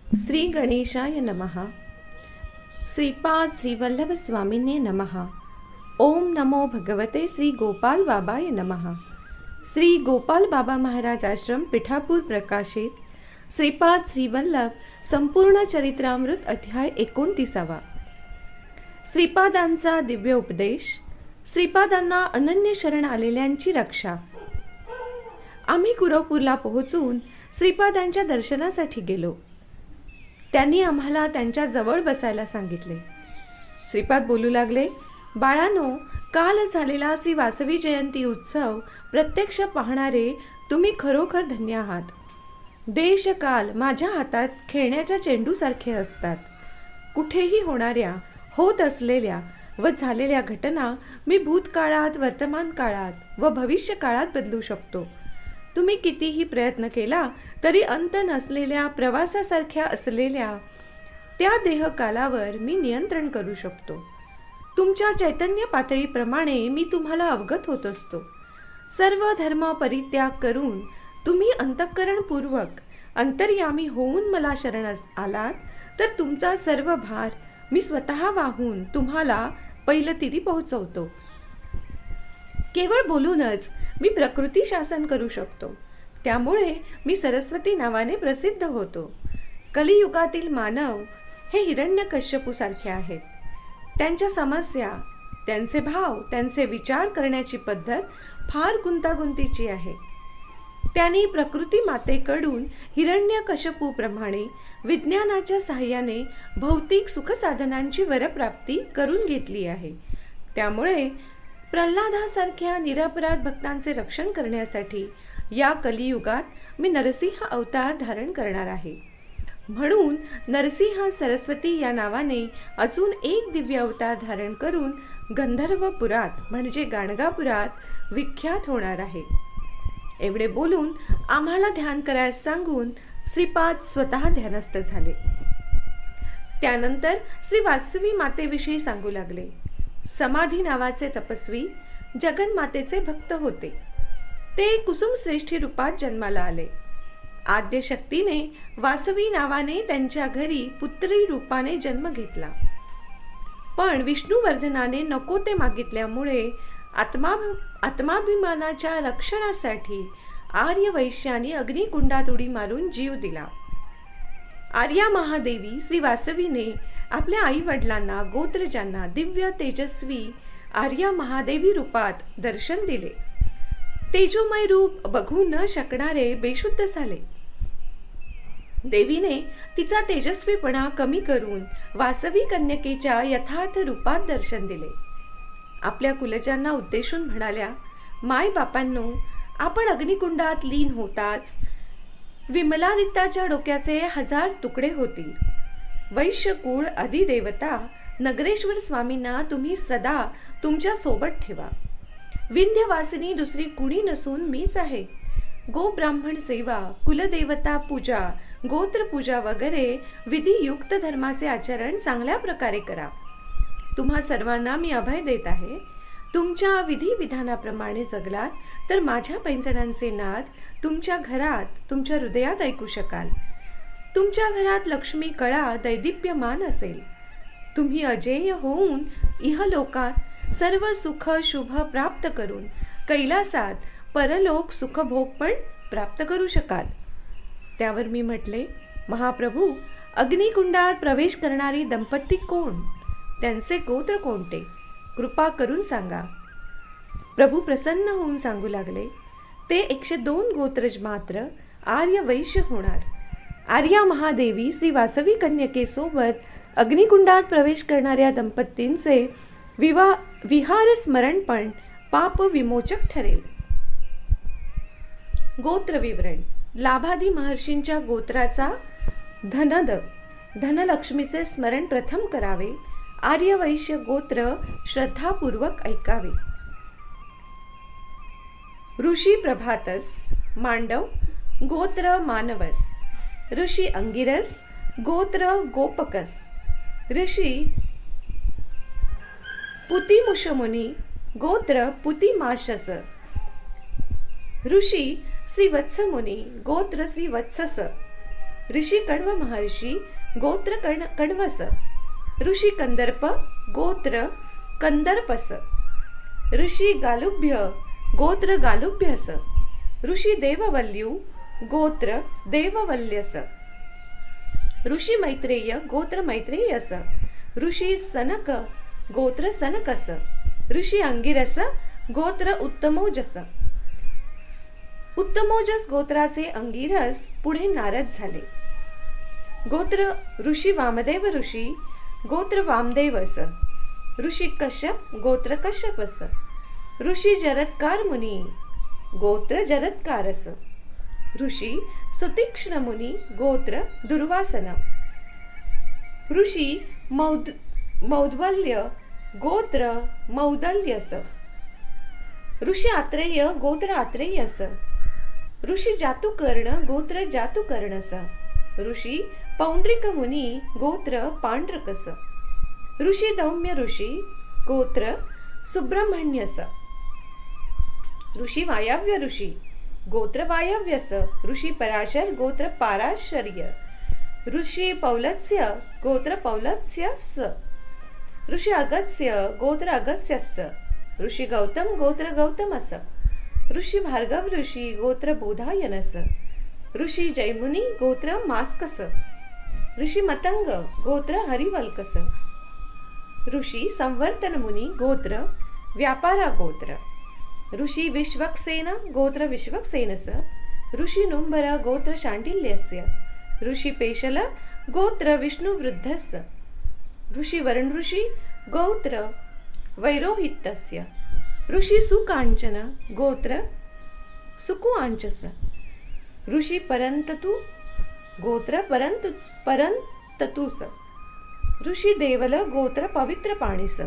श्री गणेशाय नमः. श्रीपाद श्रीवल्लभ स्वामिने नमः. ओम नमो भगवते श्री गोपाल बाबाय नमः. श्री गोपाल बाबा महाराज आश्रम पिठापूर प्रकाशित श्रीपाद श्रीवल्लभ संपूर्ण चरित्रामृत अध्याय 29. श्रीपादांचा दिव्य उपदेश. श्रीपादांना अनन्य शरण आलेल्यांची रक्षा. आम्ही कुरवपूरला पोहोचून श्रीपादांच्या दर्शनासाठी गेलो. त्यांनी आम्हाला त्यांच्या जवळ बसायला सांगितले. श्रीपाद बोलू लागले, बाळांनो, काल झालेला श्री वासवी जयंती उत्सव प्रत्यक्ष पाहणारे तुम्ही खरोखर धन्य आहात. देश काल माझ्या हातात खेळण्याच्या चेंडूसारखे असतात. कुठेही होणाऱ्या, होत असलेल्या व झालेल्या घटना मी भूतकाळात, वर्तमान काळात व भविष्य काळात बदलू शकतो. तुम्ही कितीही प्रयत्न केला तरी अंत नसलेल्या प्रवासासारख्या असलेल्या त्या देहकालावर मी नियंत्रण करू शकतो. तुमच्या चैतन्य पातळीप्रमाणे मी तुम्हाला अवगत होत असतो. सर्व धर्म परित्याग करून तुम्ही अंतःकरणपूर्वक अंतर्यामी होऊन मला शरण आलात तर तुमचा सर्व भार मी स्वतः वाहून तुम्हाला पैलतीरी पोहोचवतो. केवळ बोलूनच मी प्रकृती शासन करू शकतो. त्यामुळे मी सरस्वती नावाने प्रसिद्ध होतो. कलियुगातील मानव हे हिरण्यकश्यपूसारखे आहेत. त्यांच्या समस्या, त्यांचे भाव, त्यांचे विचार करण्याची पद्धत फार गुंतागुंतीची आहे. त्यांनी प्रकृती मातेकडून हिरण्यकश्यपूप्रमाणे विज्ञानाच्या सहाय्याने भौतिक सुखसाधनांची वरप्राप्ती करून घेतली आहे. त्यामुळे प्रल्हादासारख्या निरपराध भक्तांचे रक्षण करण्यासाठी या कलियुगात मी नरसिंह अवतार धारण करणार आहे. म्हणून नरसिंह सरस्वती या नावाने अजून एक दिव्य अवतार धारण करून गंधर्वपुरात म्हणजे गाणगापुरात विख्यात होणार आहे. एवढे बोलून आम्हाला ध्यान करायला सांगून श्रीपाद स्वतः ध्यानस्थ झाले. त्यानंतर श्री वासवी मातेविषयी सांगू लागले. समाधी नावाचे तपस्वी जगन्मातेचे भक्त होते. ते कुसुम श्रेष्ठी रूपात जन्माला आले. आद्य शक्तीने वासवी नावाने त्यांच्या घरी पुत्री रूपाने जन्म घेतला. पण विष्णुवर्धनाने नको ते मागितल्यामुळे आत्माभिमानाच्या रक्षणासाठी आर्य वैश्याने अग्निकुंडात उडी मारून जीव दिला. आर्या महादेवी श्री वासवीने आपल्या आई वडिलांना, गोत्रजांना दिव्य तेजस्वी आर्या महादेवी रूपात दर्शन दिले. तेजोमय रूप बघू न शकणारे बेशुद्ध झाले. देवीने तिचा तेजस्वीपणा कमी करून वासवी कन्यकेच्या यथार्थ रूपात दर्शन दिले. आपल्या कुलजांना उद्देशून म्हणाल्या, माय बापांनो, आपण अग्निकुंडात लीन होताच विमलादित्याच्या डोक्याचे 1000 तुकडे होतील. वैश्यकुळ अधिदेवता नगरेश्वर स्वामींना तुम्ही सदा तुमच्या सोबत ठेवा. विंध्यवासिनी दुसरी कुणी नसून मीच आहे. गो ब्राह्मण सेवा, कुलदेवता पूजा, गोत्रपूजा वगैरे विधियुक्त धर्माचे आचरण चांगल्या प्रकारे करा. तुम्हा सर्वांना मी अभय देत आहे. तुमच्या विधिविधानाप्रमाणे जगलात तर माझ्या पैंजणांचे नाद तुमच्या घरात, तुमच्या हृदयात ऐकू शकाल. तुमच्या घरात लक्ष्मी कळा दैदिप्यमान असेल. तुम्ही अजेय होऊन इहलोकात सर्व सुख शुभ प्राप्त करून कैलासात परलोक सुखभोग पण प्राप्त करू शकाल. त्यावर मी म्हटले, महाप्रभू, अग्निकुंडात प्रवेश करणारी दंपती कोण? त्यांचे गोत्र कोणते? कृपा करून सांगा. प्रभू प्रसन्न होऊन सांगू लागले, ते 102 गोत्रज मात्र आर्य वैश्य होणार. आर्या महादेवी श्री वासवी कन्यकेसोबत अग्निकुंडात प्रवेश करणाऱ्या दंपतींचे विहार स्मरण पण पाप विमोचक ठरेल. गोत्र विवरण. लाभादी महर्षींच्या गोत्राचा धनलक्ष्मीचे स्मरण प्रथम करावे. आर्य वैश्य गोत्र श्रद्धापूर्वक ऐकावे. ऋषी प्रभातस, मांडव गोत्र मानवस. ऋषी अंगिरस, गोत्र गोपकस. ऋषी पुतिमुषमुनी, गोत्र पुतिमाशस. ऋषी श्रीवत्समुनी, गोत्र श्रीवत्सस. ऋषी कण्व महर्षी गोत्र कण्वस, ऋषी कंदर्प गोत्र कंदर्पस, ऋषी गालुभ्य गोत्र गालुभ्यस, ऋषी देववल्यू गोत्र देववल्यस, ऋषी मैत्रेय गोत्र मैत्रेयस, ऋषी सनक गोत्र सनकस, ऋषी अंगिरस गोत्र उत्तमोजस. उत्तमोजस गोत्राचे अंगिरस पुढे नारद झाले. गोत्र ऋषी वामदेव ऋषी गोत्र वामदेवस, ऋषी कश्यप गोत्र कश्यपस, ऋषी जरत्कार मुनी गोत्र जरत्कारस, ऋषी सुतीक्ष्ण मुनी गोत्र दुर्वासन, ऋषी मौद्गल्य गोत्र मौदल्यस, ऋषी आत्रेय गोत्र आत्रेयस, ऋषी जातुकर्ण गोत्र जातुकर्णस, ऋषी पौंड्रिक मुनी गोत्र पांड्रकस, ऋषी दौम्य ऋषी गोत्र सुब्रह्मण्यस, ऋषी वायव्य ऋषी गोत्र वायव्यस, ऋषी पराशर गोत्र पाराशर्य, ऋषी पौलत्स्य गोत्र पौलत्स्यस, ऋषी अगस्त्य गोत्र अगस्त्यस, ऋषी गौतम गोत्र गौतमस, ऋषी भार्गव ऋषी गोत्र बोधायनस, ऋषी जैमुनी गोत्र मास्कस, ऋषी मतंग गोत्र हरिवल्कस, ऋषी संवर्तन मुनी गोत्र व्यापारा गोत्र, ऋषी विश्वक्सेन गोत्र विश्वक्सेनस, ऋषी नुंबर गोत्र शाण्डिल्यस्य, ऋषी पेशल गोत्र विष्णुवृद्धस्य, ऋषी वरुण ऋषी गोत्र वैरोहितस्य, ऋषी सुकांचन गोत्र सुकुआंचस, ऋषी परंततु गोत्र परंततुस, ऋषी देवल गोत्र पवित्र पाणीस,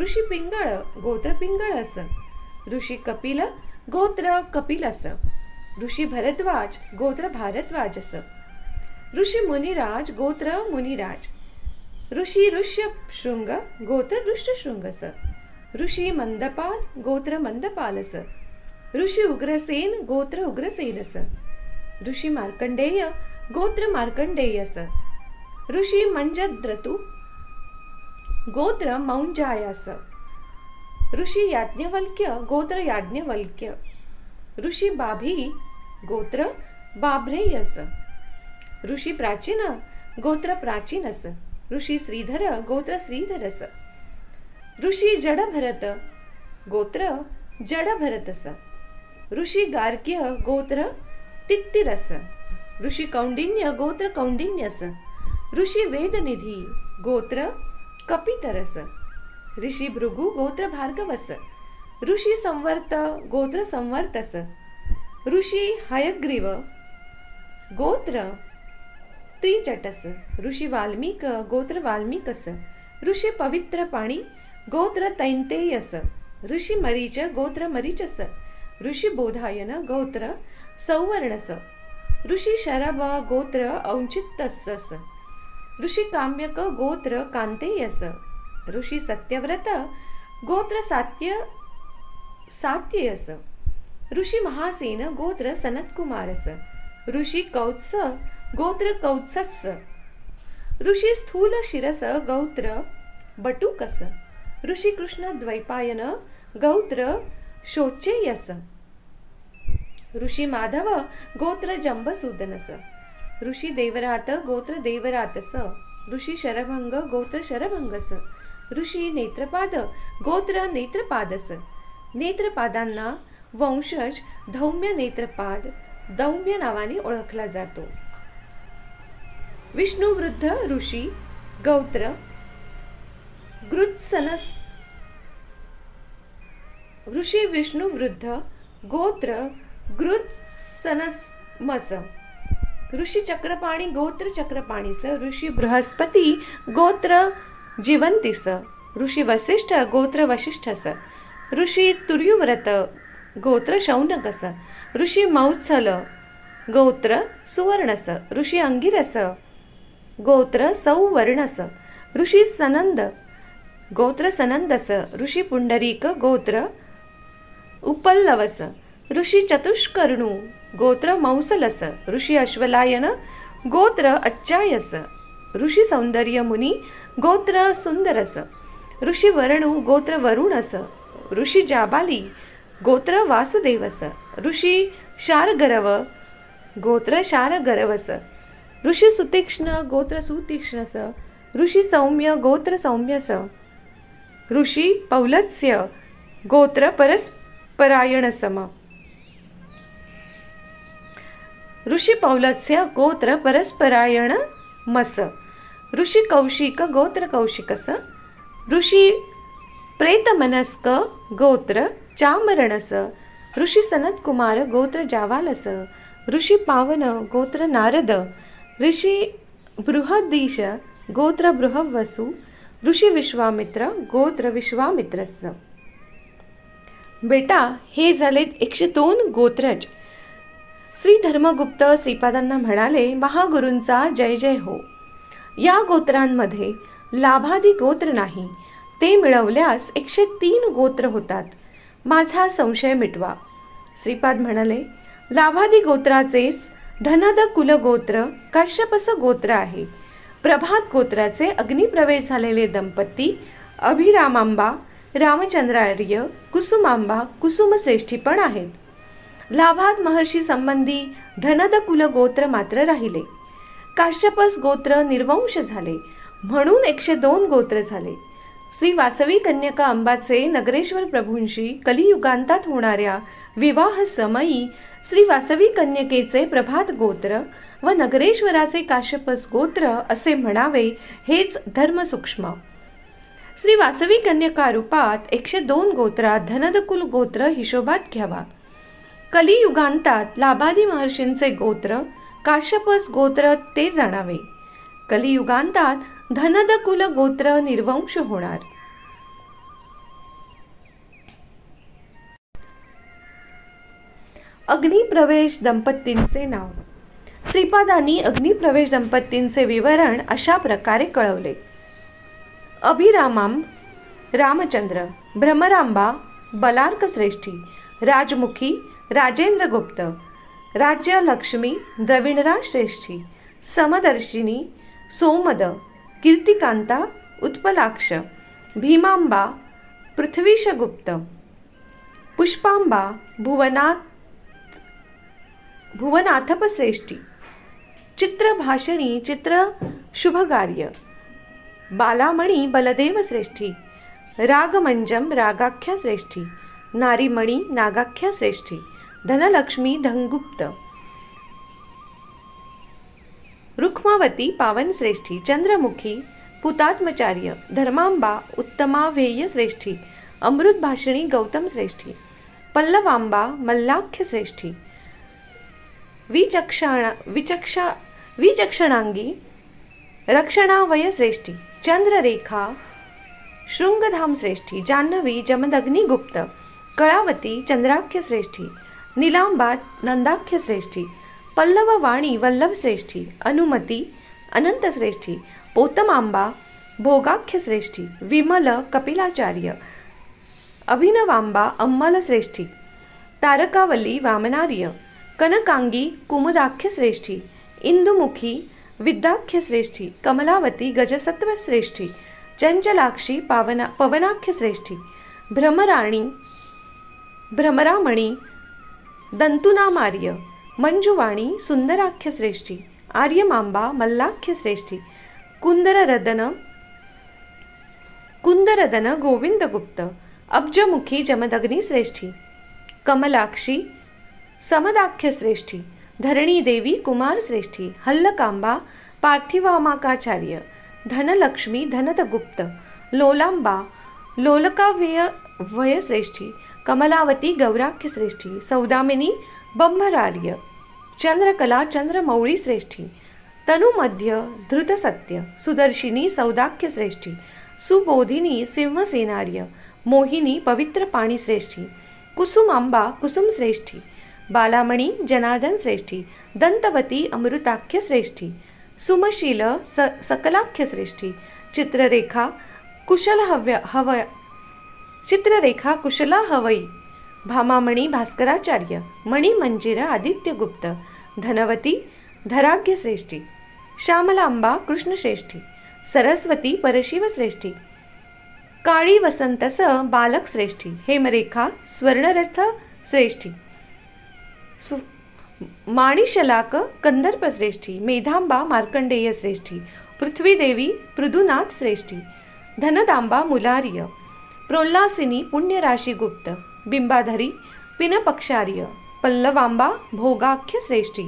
ऋषी पिंगळ गोत्र पिंगळस, ऋषी कपिल गोत्र कपिलस, ऋषी भरद्वाज गोत्र भारद्वाजस, ऋषी मुनिराज गोत्र मुनिराज, ऋषी ऋष्यशृंग गोत्र ऋष्यशृंगस, ऋषी मंदपाल गोत्र मंदपालस, ऋषी उग्रसेन गोत्र उग्रसेनस, ऋषी मार्कंडेय गोत्र मार्कंडेयस, ऋषी मंजद्रतु गोत्र मौंजायस, ऋषी याज्ञवल्क्य गोत्र याज्ञवल्क्य, ऋषी बाभी गोत्र बाभ्रेयस, ऋषी प्राचीन गोत्र प्राचीनस, ऋषी श्रीधर गोत्र श्रीधरस, ऋषी जडभरत गोत्र जडभरतस, ऋषी गार्ग्य गोत्र तित्तिरस, ऋषी कौंडिन्य गोत्र कौंडिन्यस, ऋषी वेदनिधी गोत्र कपितरस, ऋषी भृगु गोत्र भार्गवस, ऋषी संवर्त गोत्र संवर्तस, ऋषी हयग्रीव गोत्र त्रिजटस, ऋषी वाल्मीक गोत्र वाल्मीकस, ऋषी पवित्र पाणी गोत्र तैंतेयस, ऋषी मरीच गोत्र मरीचस, ऋषी बोधायन गोत्र सौवर्णस, ऋषी शरभ गोत्र औंचित्यसस, ऋषी काम्यक गोत्र कांतेयस, ऋषी सत्यव्रत गोत्र सात्ययस, ऋषी महासेन गोत्र सनत्कुमारस, ऋषी कौत्स गोत्र कौत्सस, ऋषी स्थूल शिरस गोत्र बटुकस, ऋषी कृष्ण द्वैपायन गोत्र शोचेयस, ऋषी माधव गोत्र जंबसूदनस, ऋषी देवरात गोत्र देवरातस, ऋषी शरभंग गोत्र शरभंगस, ऋषी नेत्रपाद गोत्र नेत्रपादस, नेत्रपादांना वंशज धौम्य नेत्रपाद दौम्य नावाने ओळखला जातो. विष्णुवृद्ध ऋषी गोत्र गृत्सनस, ऋषी विष्णुवृद्ध गोत्र गृत्सनमस, ऋषी चक्रपाणी गोत्र चक्रपाणीस, ऋषी बृहस्पती गोत्र जीवंतीस, ऋषी वसिष्ठ गोत्र वसिष्ठस, ऋषी तुर्युव्रत गोत्र शौनकस, ऋषी मौत्सल गोत्र सुवर्णस, ऋषी अंगिरस गोत्र सौवर्णस, ऋषी सनंद गोत्र सनंदस, ऋषी पुंडरीक गोत्र उपल्लवस, ऋषी चतुष्कर्णू गोत्र मौसलस, ऋषी अश्वलायन गोत्र अच्चायस, ऋषी सौंदर्य मुनी गोत्र सुंदरस, ऋषी वरणु गोत्र वरुणस, ऋषी जाबाली गोत्र वासुदेवस, ऋषी शारगरव गोत्र शारगरवस, ऋषी सुतीक्ष्ण गोत्र सुतीक्ष्णस, ऋषी सौम्य गोत्र सौम्यस, ऋषी पौलत्स्य गोत्र परस्परायणसम, ऋषी पौलत्स्य गोत्र परस्परायण मस, ऋषी कौशिक गोत्र कौशिकस, ऋषी प्रेतमनस्क गोत्र चामरणस, ऋषी सनत्कुमार गोत्र जावालस, ऋषी पावन गोत्र नारद, ऋषी बृहदीश गोत्र बृहवसु, ऋषी विश्वामित्र गोत्र विश्वामित्रस. बेटा, हे झालेत 102 गोत्रज. श्री धर्मगुप्त श्रीपादांना म्हणाले, महागुरूंचा जय जय हो. या गोत्रांमध्ये लाभादी गोत्र नाही. ते मिळवल्यास 103 गोत्र होतात. माझा संशय मिटवा. श्रीपाद म्हणाले, लाभादी गोत्राचेच धनद कुलगोत्र काश्यपस गोत्र आहे. प्रभात गोत्राचे अग्निप्रवेश झालेले दंपती अभिरामांबा रामचंद्रार्य कुसुमांबा कुसुमश्रेष्ठी पण आहेत. लाभाद महर्षी संबंधी धनद कुलगोत्र मात्र राहिले. काश्यपस गोत्र निर्वंश झाले म्हणून 102 गोत्र झाले. श्री वासवी कन्यका अंबाचे नगरेश्वर प्रभूंशी कलियुगांतात होणाऱ्या विवाह समयी श्री वासवी कन्यकेचे प्रभात गोत्र व नगरेश्वराचे काश्यपस गोत्र असे म्हणावे, हेच धर्मसूक्ष्म. श्री वासवी कन्यका रूपात 102 गोत्रात धनदकुल गोत्र हिशोबात घ्यावा. कलियुगांतात लाभादी महर्षींचे गोत्र काश्यपस गोत्र ते जाणावे. कलियुगांतात धनदकुल गोत्र निर्वंश होणार. अग्निप्रवेश दंपतींचे नाव. श्रीपादांनी अग्निप्रवेश दंपतींचे विवरण अशा प्रकारे कळवले. अभिरामांब रामचंद्र, भ्रमरांबा बलार्क श्रेष्ठी, राजमुखी राजेंद्रगुप्त, राज्यलक्ष्मी द्रविणराज श्रेष्ठी, समदर्शिनी सोमद, कीर्तिकांता उत्पलाक्ष, भीमांबा पृथ्वीशगुप्त, पुष्पांबा भुवनाथपश्रेष्ठी, चित्रभाषिणी चित्र शुभगार्य, बालामणी बलदेव श्रेष्ठी, रागमंजम रागाख्या श्रेष्ठी, नारीमणी नागाख्या श्रेष्ठी, धनलक्ष्मी धनगुप्त, रुक्मावती पावन श्रेष्ठी, चंद्रमुखी पुतात्मचार्य, धर्मांबा उत्तमावेय श्रेष्ठी, अमृतभाषिणी गौतम श्रेष्ठी, पल्लवांबा मल्लाख्य श्रेष्ठी, विचक्षणांगी रक्षणावय श्रेष्ठी, चंद्ररेखा शृंगधाम श्रेष्ठी, जाह्नवी जमदग्नी गुप्त, कळावती चंद्राख्य श्रेष्ठी, नीलांबा नंदाख्य श्रेष्ठी, पल्लववाणी वल्लभ श्रेष्ठी, अनुमती अनंत श्रेष्ठी, पोतमांबा भोगाख्य श्रेष्ठी, विमल कपिलाचार्य, अभिनवांबा अम्मल श्रेष्ठी, तारकावली वामनार्य, कनकांगी कुमुदाख्य श्रेष्ठी, इंदुमुखी विद्याख्य श्रेष्ठी, कमलावती गजसत्व श्रेष्ठी, चंचलाक्षी पवनाख्य श्रेष्ठी, भ्रमरामणी दंतुनामार्य, मंजुवाणी सुंदराख्य श्रेष्ठी, आर्यमांबा मल्लाख्य श्रेष्ठी, कुंदरदन गोविंदगुप्त, अब्जमुखी जमदग्नी श्रेष्ठी, कमलाक्षी समदाख्य श्रेष्ठी, धरणी देवी कुमार श्रेष्ठी, हल्लकांबा पार्थिवामाकाचार्य, धनलक्ष्मी धनदगुप्त, लोलांबा लोलकाव्यय श्रेष्ठी, कमलावती गौराख्य श्रेष्ठी, सौदामिनी बंभरार्य, चंद्रकला चंद्रमौळी श्रेष्ठी, तनुमध्य धृतसत्य, सुदर्शिनी सौदाख्य श्रेष्ठी, सुबोधिनी सिंहसेनार्य, मोहिनी पवित्र पाणी श्रेष्ठी, कुसुमांबा कुसुम श्रेष्ठी, बालामणी जनार्दन श्रेष्ठी, दंतवती अमृताख्य श्रेष्ठी, सुमशील सकलाख्य श्रेष्ठी, चित्ररेखा कुशला हवई, भामामणी भास्कराचार्य, मणिमंजिरा आदित्यगुप्त, धनवती धराग्य श्रेष्ठी, श्यामलांबा कृष्णश्रेष्ठी, सरस्वती परशिव श्रेष्ठी, काळी वसंतस बालक श्रेष्ठी, हेमरेखा स्वर्णरथ श्रेष्ठी, माणिशलाक कंदर्प श्रेष्ठी, मेधांबा मार्कंडेय श्रेष्ठी, पृथ्वीदेवी पृदुनाथ श्रेष्ठी, धनदांबा मुलार्य, प्रोल्लासिनी पुण्यराशी गुप्त, बिंबाधरी पिनपक्षार्य, पल्लवांबा भोगाख्य श्रेष्ठी,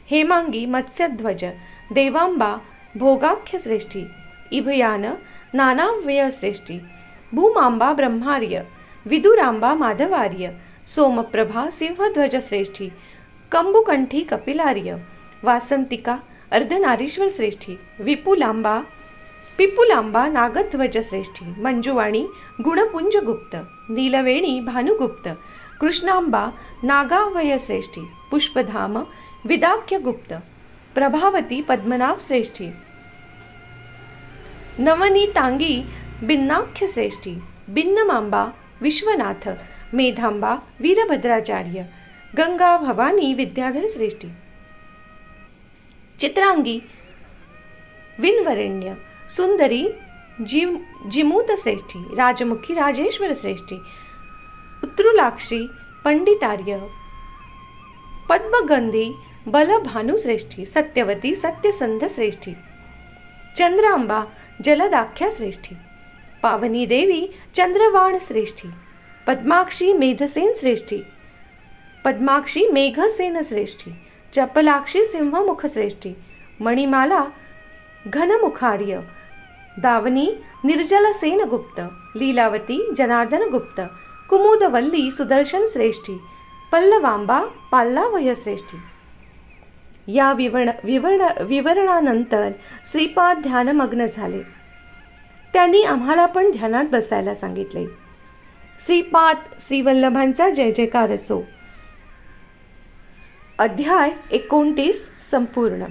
हेमांगी मत्स्यध्वज, देवांबा भोगाख्य श्रेष्ठी, इभयान नानाव्यय श्रेष्ठी, भूमांबा ब्रह्मार्य, विदुरांबा माधवार्य, सोमप्रभा सिंहध्वज श्रेष्ठी, कंबुकंठी कपिलार्य, वासंतिका अर्धनारीश्वर श्रेष्ठी, पिपुलांबा नागध्वज श्रेष्ठी, मंजुवाणी गुणपुंज गुप्त, नीलवेणी भानुगुप्त, कृष्णांबा नागावय श्रेष्ठी, पुष्पधाम विदाख्य गुप्त, प्रभावती पद्मनाभ श्रेष्ठी, नवनीतांगी बिन्नाख्य श्रेष्ठी, बिन्नमांबा विश्वनाथ, मेधांबा वीरभद्राचार्य, गंगा भवानी विद्याधर श्रेष्ठी, चित्रांगी विनवरेण्य, सुंदरी जिमूत श्रेष्ठी, राजमुखी राजेश्वर श्रेष्ठी, उत्तरुलाक्षी पंडितार्य, पद्मगंधी बलभानु श्रेष्ठी, सत्यवती सत्यसंध श्रेष्ठी, चंद्रांबा जलदाख्या श्रेष्ठी, पावनी देवी चंद्रवाण श्रेष्ठी, पद्माक्षी मेधसेन श्रेष्ठी, पद्माक्षी मेघसेन श्रेष्ठी, चपलाक्षी सिंहमुख श्रेष्ठी, मणिमाला घनमुखार्य, दावनी निर्जलसेन गुप्त, लीलावती जनार्दन गुप्त, कुमुदवल्ली सुदर्शन श्रेष्ठी, पल्लवांबा पाल्लावय श्रेष्ठी. या विवरणानंतर श्रीपाद ध्यानमग्न झाले. त्यांनी आम्हाला पण ध्यानात बसायला सांगितले. श्रीपाद श्रीवल्लभांचा जय जयकार असो. अध्याय 29 संपूर्ण.